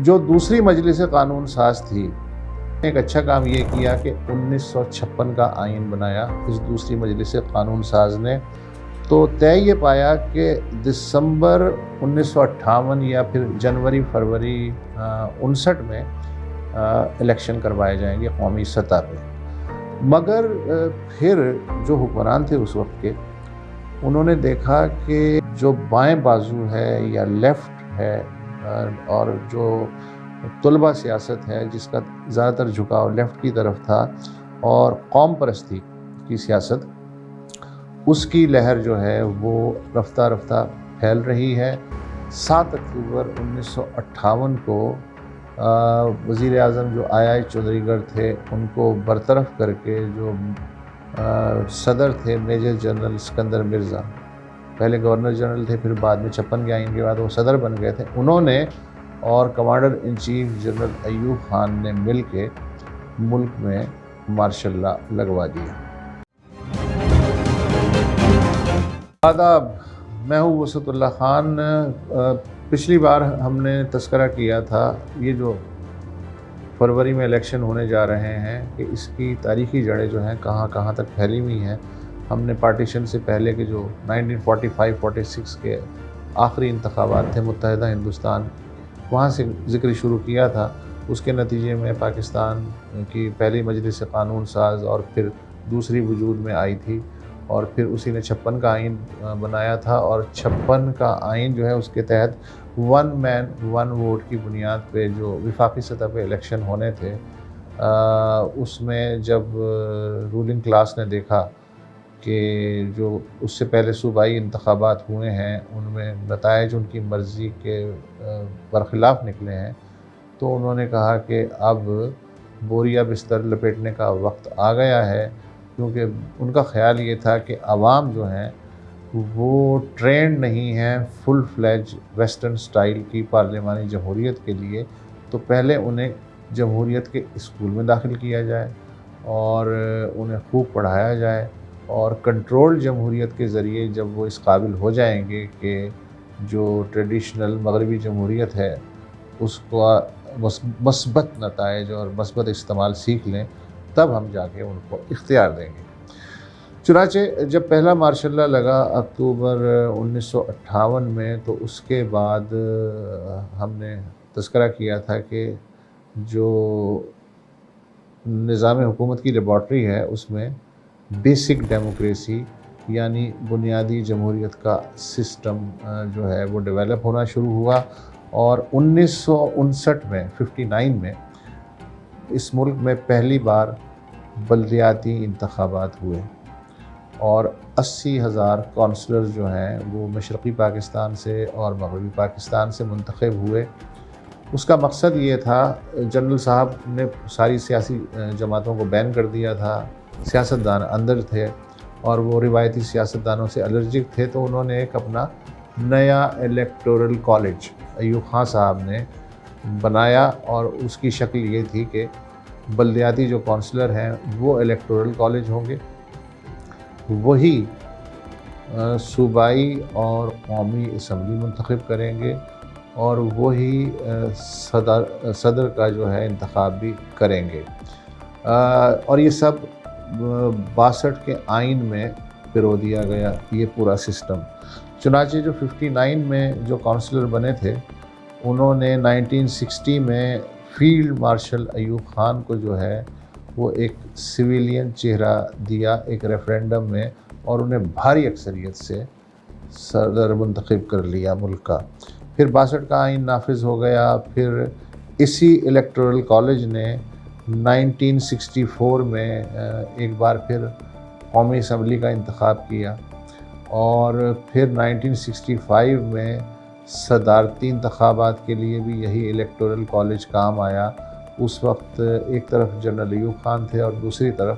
جو دوسری مجلس قانون ساز تھی، ایک اچھا کام یہ کیا کہ 1956 کا آئین بنایا اس دوسری مجلس قانون ساز نے۔ تو طے یہ پایا کہ دسمبر 1958 یا پھر جنوری فروری 59 میں الیکشن کروائے جائیں گے قومی سطح پہ۔ مگر پھر جو حکمران تھے اس وقت کے، انہوں نے دیکھا کہ جو بائیں بازو ہے یا لیفٹ ہے، اور جو طلبہ سیاست ہے جس کا زیادہ تر جھکاؤ لیفٹ کی طرف تھا، اور قوم پرستی کی سیاست، اس کی لہر جو ہے وہ رفتہ رفتہ پھیل رہی ہے۔ 7 اکتوبر 1958 کو وزیر اعظم جو چودھری گڑھ تھے ان کو برطرف کر کے جو صدر تھے میجر جنرل اسکندر مرزا، پہلے گورنر جنرل تھے، پھر بعد میں 56 کے آئین کے بعد وہ صدر بن گئے تھے، انہوں نے اور commander in chief general Ayub Khan نے مل کے ملک میں مارشل لا لگوا دیا۔ آداب، میں ہوں وسعت اللہ خان۔ پچھلی بار ہم نے تذکرہ کیا تھا یہ جو فروری میں الیکشن ہونے جا رہے ہیں کہ اس کی تاریخی جڑیں جو ہیں کہاں کہاں تک پھیلی ہوئی ہیں۔ ہم نے پارٹیشن سے پہلے کے جو 1945-46 کے آخری انتخابات تھے متحدہ ہندوستان، وہاں سے ذکر شروع کیا تھا۔ اس کے نتیجے میں پاکستان کی پہلی مجلس قانون ساز اور پھر دوسری وجود میں آئی تھی، اور پھر اسی نے 56 کا آئین بنایا تھا، اور 56 کا آئین جو ہے اس کے تحت 1 مین 1 ووٹ کی بنیاد پہ جو وفاقی سطح پہ الیکشن ہونے تھے، اس میں جب رولنگ کلاس نے دیکھا کہ جو اس سے پہلے صوبائی انتخابات ہوئے ہیں ان میں نتائج ان کی مرضی کے برخلاف نکلے ہیں، تو انہوں نے کہا کہ اب بوریا بستر لپیٹنے کا وقت آ گیا ہے، کیونکہ ان کا خیال یہ تھا کہ عوام جو ہیں وہ ٹرینڈ نہیں ہیں فل فلیج ویسٹرن سٹائل کی پارلیمانی جمہوریت کے لیے، تو پہلے انہیں جمہوریت کے اسکول میں داخل کیا جائے اور انہیں خوب پڑھایا جائے، اور کنٹرول جمہوریت کے ذریعے جب وہ اس قابل ہو جائیں گے کہ جو ٹریڈیشنل مغربی جمہوریت ہے اس کو مثبت نتائج اور مثبت استعمال سیکھ لیں، تب ہم جا کے ان کو اختیار دیں گے۔ چنانچہ جب پہلا مارشل لا لگا اکتوبر 1958 میں، تو اس کے بعد ہم نے تذکرہ کیا تھا کہ جو نظام حکومت کی لیبارٹری ہے اس میں بیسک ڈیموکریسی یعنی بنیادی جمہوریت کا سسٹم جو ہے وہ ڈیولپ ہونا شروع ہوا، اور 1959 میں 59 میں اس ملک میں پہلی بار بلدیاتی انتخابات ہوئے، اور 80,000 کونسلر جو ہیں وہ مشرقی پاکستان سے اور مغربی پاکستان سے منتخب ہوئے۔ اس کا مقصد یہ تھا، جنرل صاحب نے ساری سیاسی جماعتوں کو بین کر دیا تھا، سیاستدان اندر تھے اور وہ روایتی سیاستدانوں سے الرجک تھے، تو انہوں نے ایک اپنا نیا الیکٹورل کالج ایوب خان صاحب نے بنایا، اور اس کی شکل یہ تھی کہ بلدیاتی جو کونسلر ہیں وہ الیکٹورل کالج ہوں گے، وہی صوبائی اور قومی اسمبلی منتخب کریں گے، اور وہی صدر کا جو ہے انتخاب بھی کریں گے، اور یہ سب 62 کے آئین میں پرو دیا گیا یہ پورا سسٹم۔ چنانچہ جو 59 میں جو کونسلر بنے تھے انہوں نے 1960 میں فیلڈ مارشل ایوب خان کو جو ہے وہ ایک سویلین چہرہ دیا ایک ریفرینڈم میں، اور انہیں بھاری اکثریت سے صدر منتخب کر لیا ملک کا۔ پھر 62 کا آئین نافذ ہو گیا۔ پھر اسی الیکٹورل کالج نے 1964 میں ایک بار پھر قومی اسمبلی کا انتخاب کیا، اور پھر 1965 میں صدارتی انتخابات کے لیے بھی یہی الیکٹورل کالج کام آیا۔ اس وقت ایک طرف جنرل ایوب خان تھے اور دوسری طرف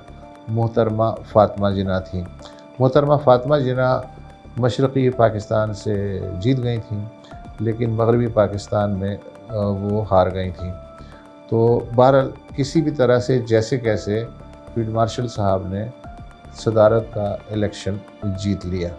محترمہ فاطمہ جناح تھیں۔ محترمہ فاطمہ جناح مشرقی پاکستان سے جیت گئی تھیں، لیکن مغربی پاکستان میں وہ ہار گئی تھیں۔ تو بہرحال کسی بھی طرح سے جیسے کیسے فیلڈ مارشل صاحب نے صدارت کا الیکشن جیت لیا۔